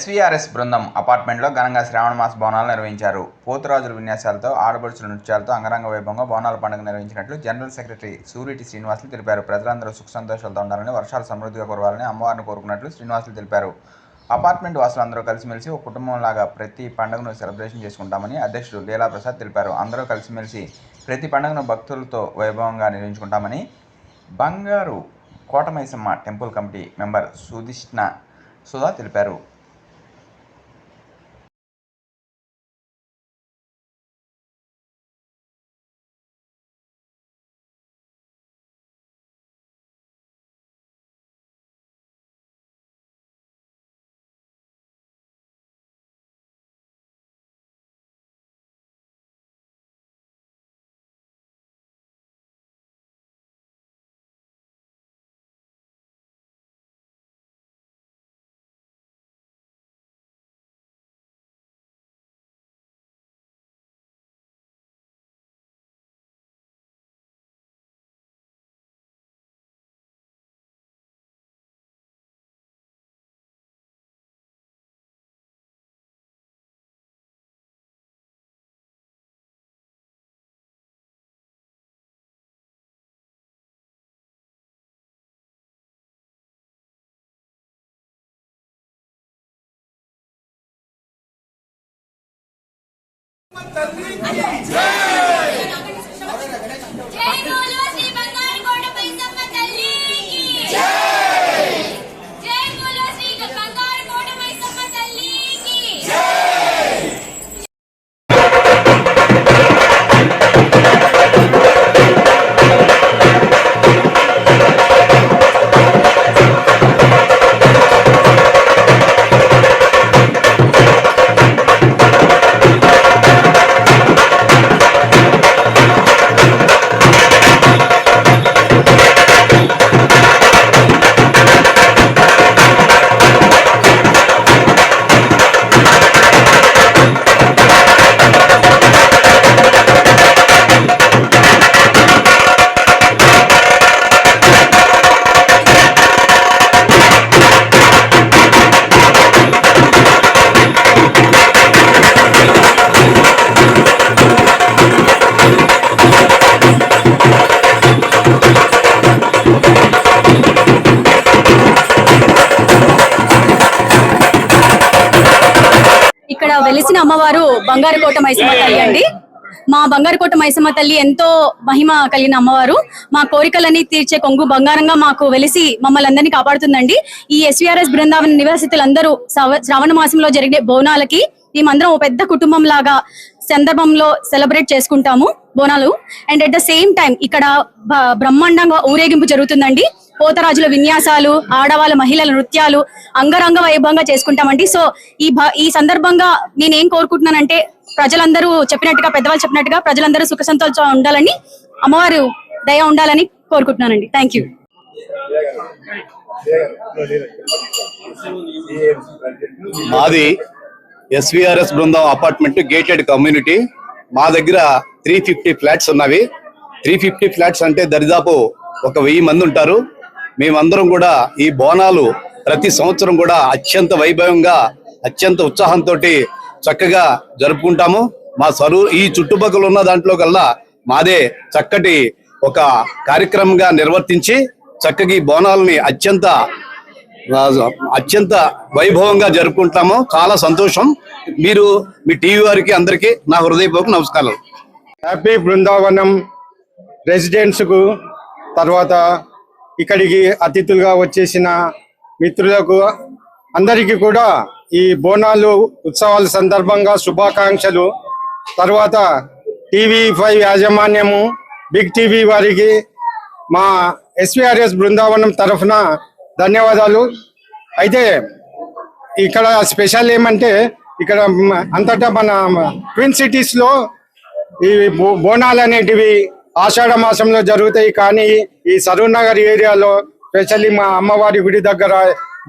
ఎస్వీఆర్ఎస్ బృందం అపార్ట్మెంట్లో ఘనంగా శ్రావణ మాస బోనాలు నిర్వహించారు. పోతురాజుల విన్యాసాలతో, ఆడపడుచుల నృత్యాలతో అంగరంగ వైభవంగా బోనాల పండుగ నిర్వహించినట్లు జనరల్ సెక్రటరీ సూరిటి శ్రీనివాసులు తెలిపారు. ప్రజలందరూ సుఖ సంతోషాలతో ఉండాలని, వర్షాలు సమృద్ధిగా కురవాలని అమ్మవారిని కోరుకున్నట్లు శ్రీనివాసులు తెలిపారు. అపార్ట్మెంట్ వాసులందరూ కలిసిమెలిసి ఒక కుటుంబంలాగా ప్రతి పండుగను సెలబ్రేషన్ చేసుకుంటామని అధ్యక్షుడు లీలా ప్రసాద్ తెలిపారు. అందరూ కలిసిమెలిసి ప్రతి పండుగను భక్తులతో వైభవంగా నిర్వహించుకుంటామని బంగారు Kota Maisamma temple committee member Sudha తెలిపారు. ఇక్కడ వెలిసిన అమ్మవారు బంగారుకోట మైసమ్మ తల్లి అండి. మా బంగారుకోట మైసమ్మ తల్లి ఎంతో మహిమ కలిగిన అమ్మవారు. మా కోరికలన్నీ తీర్చే కొంగు బంగారంగా మాకు వెలిసి మమ్మల్ని అందరినీ కాపాడుతుందండి. ఈ ఎస్వీఆర్ఎస్ బృందావన నివాసితులందరూ శ్రావణ మాసంలో జరిగే బోనాలకి మేమందరం ఒక పెద్ద కుటుంబం లాగా సందర్భంలో సెలబ్రేట్ చేసుకుంటాము Bonalu. And at the same time ఇక్కడ బ్రహ్మాండంగా ఊరేగింపు జరుగుతుందండి. పోతరాజుల విన్యాసాలు, ఆడవాళ్ళ మహిళల నృత్యాలు అంగరంగ వైభవంగా చేసుకుంటామండి. సో ఈ సందర్భంగా నేనేం కోరుకుంటున్నానంటే ప్రజలందరూ చెప్పినట్టుగా, పెద్దవాళ్ళు చెప్పినట్టుగా ప్రజలందరూ సుఖ సంతోషంతో ఉండాలని, అమ్మవారు దయ ఉండాలని కోరుకుంటున్నానండి. Thank you. మాది ఎస్వీఆర్ఎస్ బృందం అపార్ట్మెంట్ గేటెడ్ కమ్యూనిటీ. మా దగ్గర 350 ఫ్లాట్స్ ఉన్నవి. 350 ఫ్లాట్స్ అంటే దరిదాపు 1000 మంది ఉంటారు. మేమందరం కూడా ఈ బోనాలు ప్రతి సంవత్సరం కూడా అత్యంత వైభవంగా, అత్యంత ఉత్సాహంతో చక్కగా జరుపుకుంటాము. మా ఈ చుట్టుపక్కల ఉన్న దాంట్లో కల్లా మాదే చక్కటి ఒక కార్యక్రమంగా నిర్వర్తించి చక్కగా ఈ బోనాలని అత్యంత వైభవంగా జరుపుకుంటాము. చాలా సంతోషం. మీరు మీ టీవీ వారికి అందరికీ నా హృదయపూర్వక నమస్కారాలు. హ్యాపీ బృందావనం రెసిడెంట్స్ కు, తర్వాత ఇక్కడికి అతిథులుగా వచ్చేసిన మిత్రులకు అందరికీ కూడా ఈ బోనాలు ఉత్సవాల సందర్భంగా శుభాకాంక్షలు. తర్వాత TV5 యాజమాన్యము, బిగ్ టీవీ వారికి మా ఎస్వీఆర్ఎస్ బృందావనం తరఫున ధన్యవాదాలు. అయితే ఇక్కడ స్పెషల్ ఏమంటే ఇక్కడ అంతటా మన ట్విన్ సిటీస్ లో ఈ బోనాలు అనేటివి ఆషాఢ మాసంలో జరుగుతాయి. కానీ ఈ సరూర్ నగర్ ఏరియాలో స్పెషల్లీ మా అమ్మవారి గుడి దగ్గర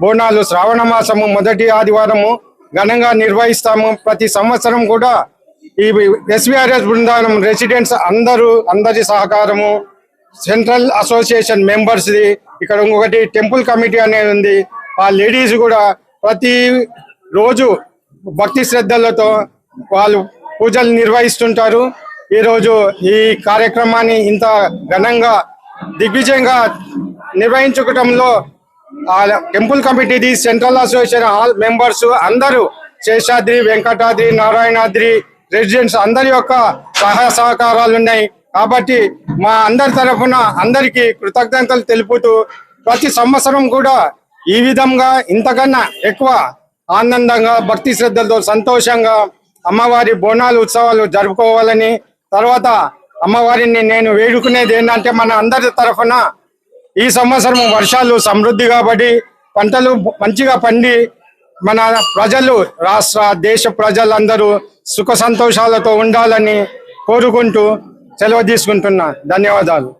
బోనాలు శ్రావణ మాసము మొదటి ఆదివారము ఘనంగా నిర్వహిస్తాము. ప్రతి సంవత్సరం కూడా ఈ ఎస్వీఆర్ఎస్ బృందావనం రెసిడెంట్స్ అందరి సహకారము, సెంట్రల్ అసోసియేషన్ మెంబర్స్ది, ఇక్కడ ఇంకొకటి టెంపుల్ కమిటీ అనేది ఉంది. ఆ లేడీస్ కూడా ప్రతి రోజు భక్తి శ్రద్ధలతో వాళ్ళు పూజలు నిర్వహిస్తుంటారు. ఈరోజు ఈ కార్యక్రమాన్ని ఇంత ఘనంగా దిగ్విజయంగా నిర్వహించుకోవడంలో temple committee, central association all members అందరూ, శేషాద్రి, వెంకటాద్రి, నారాయణాద్రి రెసిడెంట్స్ అందరి యొక్క సహాయ సహకారాలు ఉన్నాయి. కాబట్టి మా అందరి తరఫున అందరికీ కృతజ్ఞతలు తెలుపుతూ ప్రతి సంవత్సరం కూడా ఈ విధంగా ఇంతకన్నా ఎక్కువ ఆనందంగా భక్తి శ్రద్ధలతో సంతోషంగా అమ్మవారి బోనాలు ఉత్సవాలు జరుపుకోవాలని, తర్వాత అమ్మవారిని నేను వేడుకునేది ఏంటంటే మన అందరి తరఫున ఈ సంవత్సరం వర్షాలు సమృద్ధిగా పడి పంటలు మంచిగా పండి మన ప్రజలు, రాష్ట్ర దేశ ప్రజలందరూ సుఖ సంతోషాలతో ఉండాలని కోరుకుంటూ సెలవు తీసుకుంటున్నా. ధన్యవాదాలు.